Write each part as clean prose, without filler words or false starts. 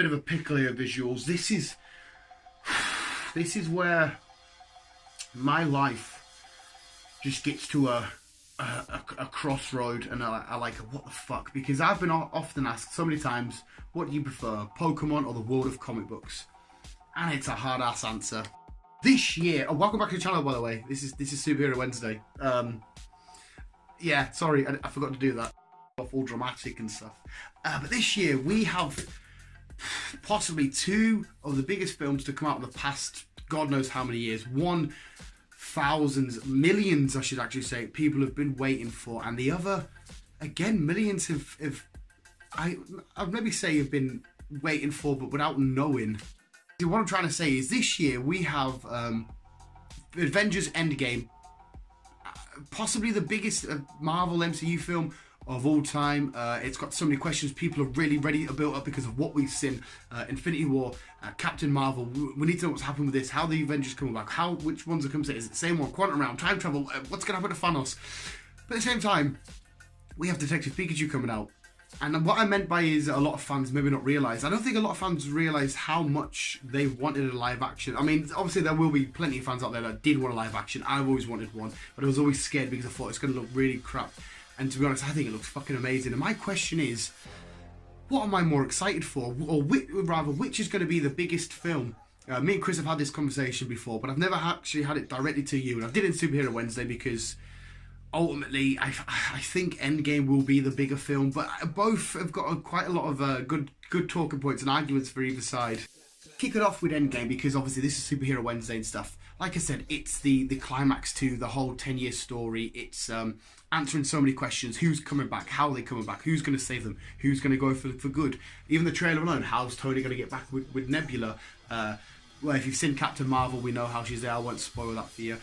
bit of a pickle here, visuals. This is where my life just gets to a crossroad, and I like, what the fuck? Because I've been often asked so many times, what do you prefer, Pokemon or the world of comic books? And it's a hard ass answer. This year, oh, welcome back to the channel, by the way. This is Superhero Wednesday. Yeah, sorry, I forgot to do that. All dramatic and stuff. But this year we have possibly two of the biggest films to come out in the past God knows how many years. One, thousands, millions I should actually say, people have been waiting for, and the other, again, millions I'd maybe say have been waiting for, but without knowing. What I'm trying to say is this year we have Avengers Endgame, possibly the biggest Marvel MCU film of all time. It's got so many questions. People are really ready to build up because of what we've seen. Infinity War, Captain Marvel. We need to know what's happened with this. How the Avengers coming back? Which ones are coming? Is it the same one? Quantum Realm, time travel. What's going to happen to Thanos? But at the same time, we have Detective Pikachu coming out. And what I meant by is a lot of fans maybe not realise. I don't think a lot of fans realise how much they wanted a live action. I mean, obviously there will be plenty of fans out there that did want a live action. I've always wanted one, but I was always scared because I thought it's going to look really crap. And to be honest, I think it looks fucking amazing. And my question is, what am I more excited for? Or which is going to be the biggest film? Me and Chris have had this conversation before, but I've never actually had it directly to you. And I did it in Superhero Wednesday because ultimately, I think Endgame will be the bigger film, but both have got quite a lot of good talking points and arguments for either side. Kick it off with Endgame because obviously this is Superhero Wednesday and stuff. Like I said, it's the climax to the whole 10-year story. It's answering so many questions. Who's coming back? How are they coming back? Who's going to save them? Who's going to go for good? Even the trailer alone, how's Tony going to get back with Nebula? Well, if you've seen Captain Marvel, we know how she's there. I won't spoil that for you.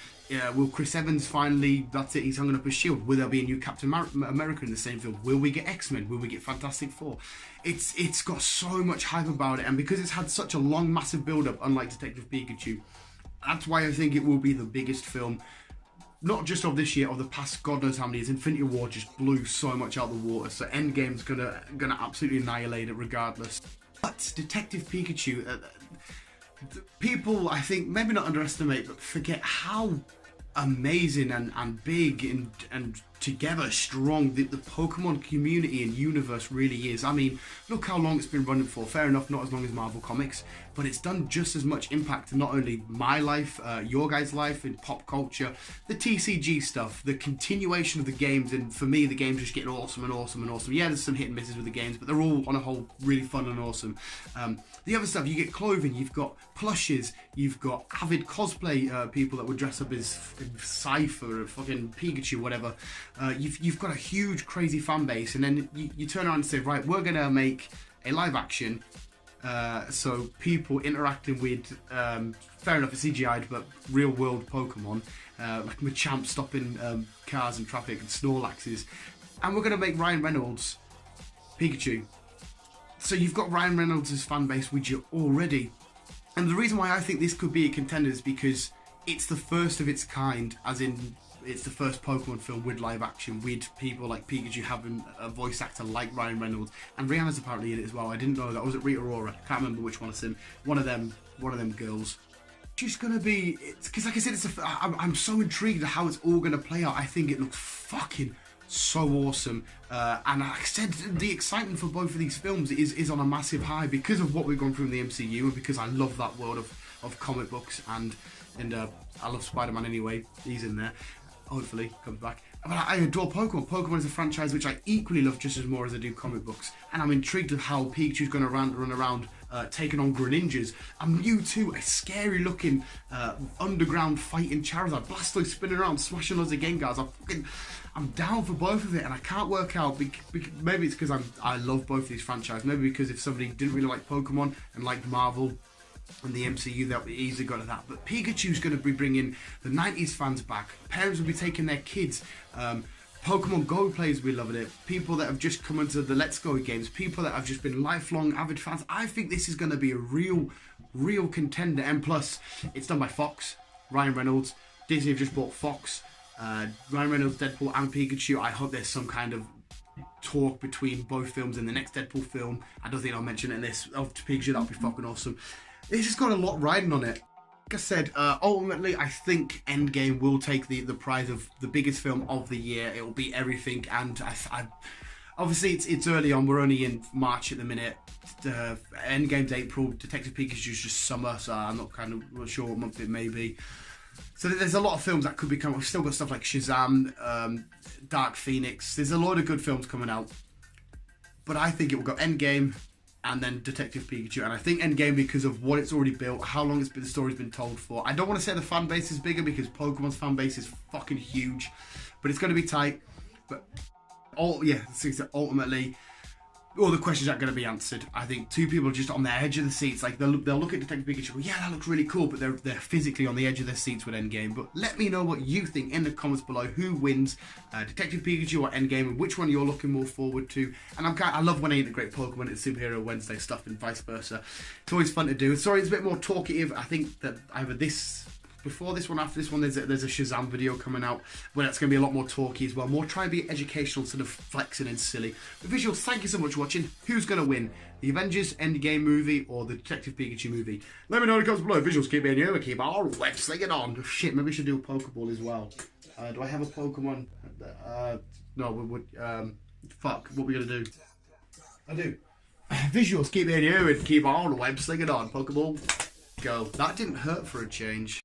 Will Chris Evans finally, that's it, he's hung up his shield? Will there be a new Captain America in the same film? Will we get X-Men? Will we get Fantastic Four? It's got so much hype about it, and because it's had such a long, massive build-up, unlike Detective Pikachu, that's why I think it will be the biggest film, not just of this year, of the past God knows how many years. Infinity War just blew so much out of the water, so Endgame's gonna absolutely annihilate it regardless. But Detective Pikachu, people, I think, maybe not underestimate, but forget how amazing and big and together strong the Pokemon community and universe really is. I mean, look how long it's been running for. Fair enough, not as long as Marvel Comics, but it's done just as much impact to not only my life, your guys' life in pop culture, the TCG stuff, the continuation of the games, and for me the games just getting awesome and awesome and awesome. Yeah, there's some hit and misses with the games, but they're all on a whole really fun and awesome. The other stuff, you get clothing, you've got plushes, you've got avid cosplay people that would dress up as Cypher or fucking Pikachu, whatever. You've got a huge crazy fan base, and then you turn around and say, right, we're gonna make a live action, so people interacting with fair enough, it's CGI'd, but real world Pokemon, like Machamp stopping cars in traffic and Snorlaxes, and we're gonna make Ryan Reynolds Pikachu. So you've got Ryan Reynolds' fan base with you already, and the reason why I think this could be a contender is because it's the first of its kind, as in it's the first Pokemon film with live action, with people like Pikachu having a voice actor like Ryan Reynolds, and Rihanna's apparently in it as well. I didn't know that. Was it Rita Ora? I can't remember which one it's in. One of them girls. She's gonna be, because like I said, I'm so intrigued at how it's all gonna play out. I think it looks fucking so awesome, and like I said, the excitement for both of these films is on a massive high because of what we've gone through in the MCU, and because I love that world of comic books, and I love Spider-Man anyway. He's in there. Hopefully comes back. But I adore Pokemon. Pokemon is a franchise which I equally love just as more as I do comic books, and I'm intrigued of how Pikachu's going to run around taking on Greninjas. And Mewtwo, a scary looking underground fighting Charizard, Blastoise spinning around smashing loads of Gengars. I'm down for both of it, and I can't work out, maybe it's because I love both of these franchises, maybe because if somebody didn't really like Pokemon and liked Marvel and the MCU, that would easily go to that. But Pikachu's going to be bringing the 90s fans back. Parents will be taking their kids. Pokemon Go players will be loving it. People that have just come into the Let's Go games. People that have just been lifelong avid fans. I think this is going to be a real contender. And plus, it's done by Fox. Ryan Reynolds. Disney have just bought Fox. Ryan Reynolds, Deadpool and Pikachu. I hope there's some kind of talk between both films in the next Deadpool film. I don't think I'll mention it in this. Of Pikachu, that would be fucking awesome. It's just got a lot riding on it. Like I said, ultimately, I think Endgame will take the prize of the biggest film of the year. It will be everything, and I obviously it's early on. We're only in March at the minute. Endgame's April. Detective Pikachu's just summer, so I'm not kind of sure what month it may be. So there's a lot of films that could be coming. We've still got stuff like Shazam, Dark Phoenix. There's a load of good films coming out. But I think it will go Endgame and then Detective Pikachu. And I think Endgame because of what it's already built, how long the story's been told for. I don't want to say the fan base is bigger because Pokemon's fan base is fucking huge. But it's going to be tight. But, ultimately, all the questions aren't going to be answered. I think two people are just on the edge of the seats. Like they'll look at Detective Pikachu and go, yeah, that looks really cool, but they're physically on the edge of their seats with Endgame. But let me know what you think in the comments below. Who wins, Detective Pikachu or Endgame, and which one you're looking more forward to. And I love when I integrate Pokemon into Superhero Wednesday stuff and vice versa. It's always fun to do. Sorry, it's a bit more talkative. I think that either before this one, after this one, there's a Shazam video coming out where it's going to be a lot more talky as well. More try and be educational, sort of flexing and silly. But visuals, thank you so much for watching. Who's going to win? The Avengers Endgame movie or the Detective Pikachu movie? Let me know in the comments below. Visuals, keep being you and keep all web slinging on. Oh, shit, maybe I should do a Pokeball as well. Do I have a Pokemon? No, we would. Fuck, what are we going to do? I do. Visuals, keep being you and keep all the web slinging on. Pokeball, go. That didn't hurt for a change.